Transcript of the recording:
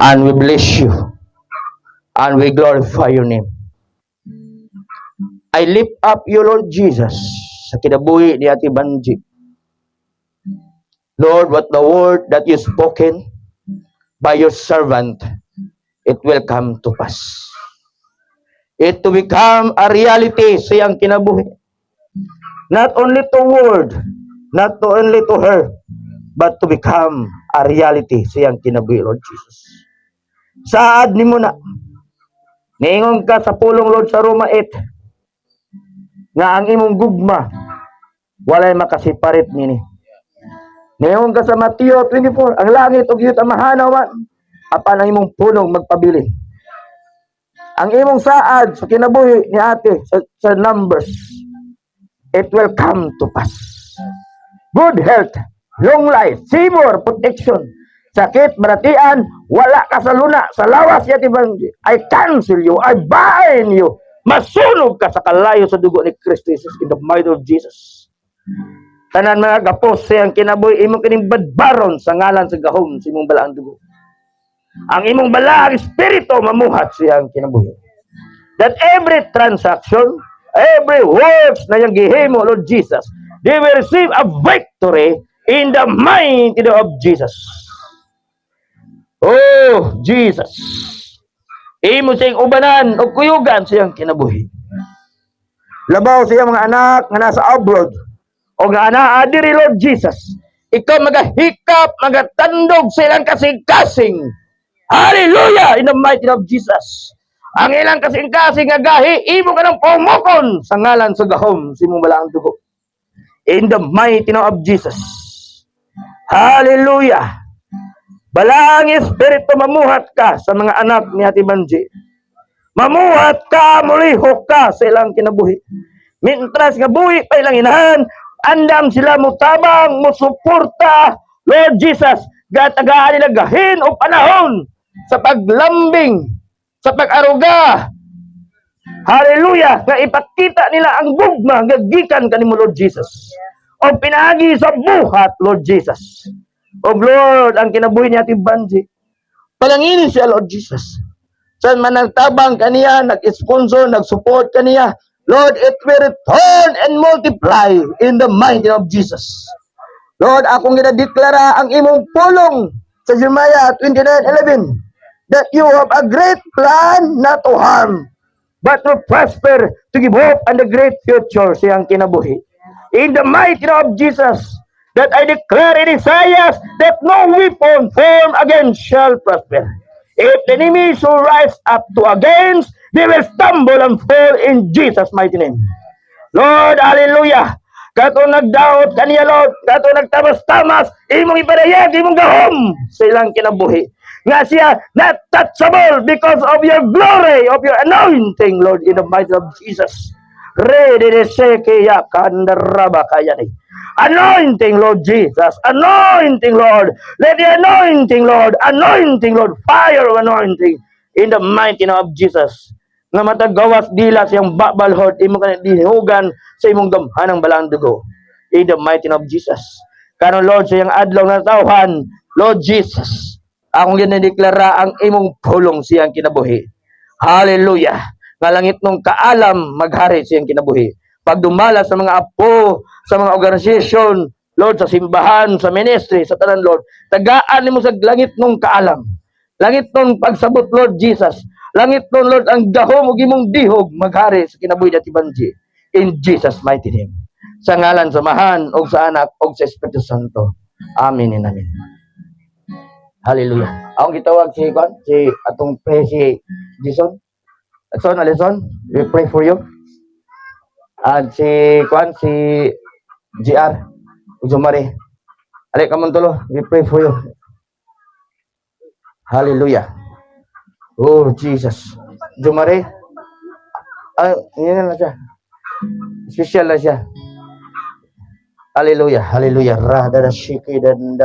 And we bless you. And we glorify your name. I lift up you, Lord Jesus, sa kinabuhi ni Ate Banji. Lord, what the word that you spoken by your servant, it will come to pass. It to become a reality sa iyang kinabuhi. Not only to word, not only to her, but to become a reality sa iyang kinabuhi, Lord Jesus. Saad ni mo na, niingon ka sa pulong, Lord, sa Roma 8, nga ang imong gugma, walay makasiparit nini. Niingon ka sa Mateo 24, ang langit o giyot ang mahanaw man, apan ang imong pulong magpabilin. Ang imong saad sa kinabuhi ni ate, sa Numbers, it will come to pass. Good health, long life, favor, protection, sakit, baratian, wala ka sa luna, sa lawas yati Banji. I cancel you, I bind you. Masunog ka sa kalayo sa dugo ni Kristo Jesus in the might of Jesus. Tanan mga gapos siyang kinabuhi, imong kining badbaron sa ngalan sa gahom sa imong balaang dugo. Ang imong balaang espiritu mamuhat siyang kinabuhi. That every transaction, every works na yung gihimo, Lord Jesus, they will receive a victory in the mighty name of Jesus. Oh, Jesus. Imo siyang ubanan o kuyugan siyang kinabuhi. Labaw siya mga anak nga nasa abroad o nga anaa diri, Lord Jesus. Ikaw magahikap, magatandog silang kasing-kasing. Hallelujah! In the mighty name of Jesus. Ang ilang kasing-kasing nga gahi, imo ka ng pumukon sa ngalan sa gahom, si mong balaang dugo. In the mighty name of Jesus. Hallelujah! Balaang espiritu, mamuhat ka sa mga anak ni Ate Banji. Mamuhat ka, mulihok ka sa ilang kinabuhi. Mintras nga buhi pa ilang inahan, andam sila mutabang, musuporta, Lord Jesus, gatagaan nila gahin o panahon sa paglambing, sa pag-aruga. Hallelujah! Nga ipakita nila ang gugma, gagikan kanimo, Lord Jesus. O pinagi sa buhat, Lord Jesus. O Lord, ang kinabuhi ni Ate Banji. Palanginin siya, Lord Jesus. Saan man nagtabang kaniya, nag-sponsor, nag-support kaniya, Lord, it will return and multiply in the mighty name of Jesus. Lord, akong ginadeklara ang imong pulong sa Jeremiah 29:11 that you have a great plan not to harm, but to prosper, to give hope and a great future siyang kinabuhi. In the mighty name of Jesus, that I declare in Isaiah that no weapon formed against shall prosper. If the enemy shall rise up to against, they will stumble and fall in Jesus' mighty name. Lord, hallelujah. Kato nagdaot kaniya, Lord. Kato nagtamas-tamas, imong ipadayag, imong gahom sa ilang kinabuhi. Nga siya not touchable because of your glory, of your anointing, Lord, in the mighty of Jesus. Anointing, Lord Jesus. Anointing, Lord. Let the anointing, Lord. Anointing, Lord. Fire of anointing. In the mighty name of Jesus. Nga matagawas dila siyang babalhod, imo ka dihugan sa imong gamhanang balang dugo. In the mighty name of Jesus. Karon, Lord, sa iyang adlaw na tawhan, Lord Jesus, akong ginadeklara ang imong pulong siyang kinabuhi. Hallelujah. Nga langit nung kaalam, maghari siyang kinabuhi. Pag dumala sa mga apo, sa mga organisasyon, Lord, sa simbahan, sa ministry, sa tanan, Lord, tagaan mo sa langit nung kaalam. Langit nung pagsabot, Lord Jesus. Langit nung, Lord, ang gahom ug imong dihog, maghari sa kinabuhi ni Ate Banji. In Jesus' mighty name. Sa ngalan sa Mahan, o sa Anak, o sa Espiritu Santo. Amen and amen. Hallelujah. Akong gitawag si atong si Jason. Alison, we pray for you. At si GR, Ujumari. Alay ka tulo, we pray for you. Hallelujah. Oh, Jesus. Ujumari. Yan na siya. Special na siya. Hallelujah, hallelujah. Radha shiki dan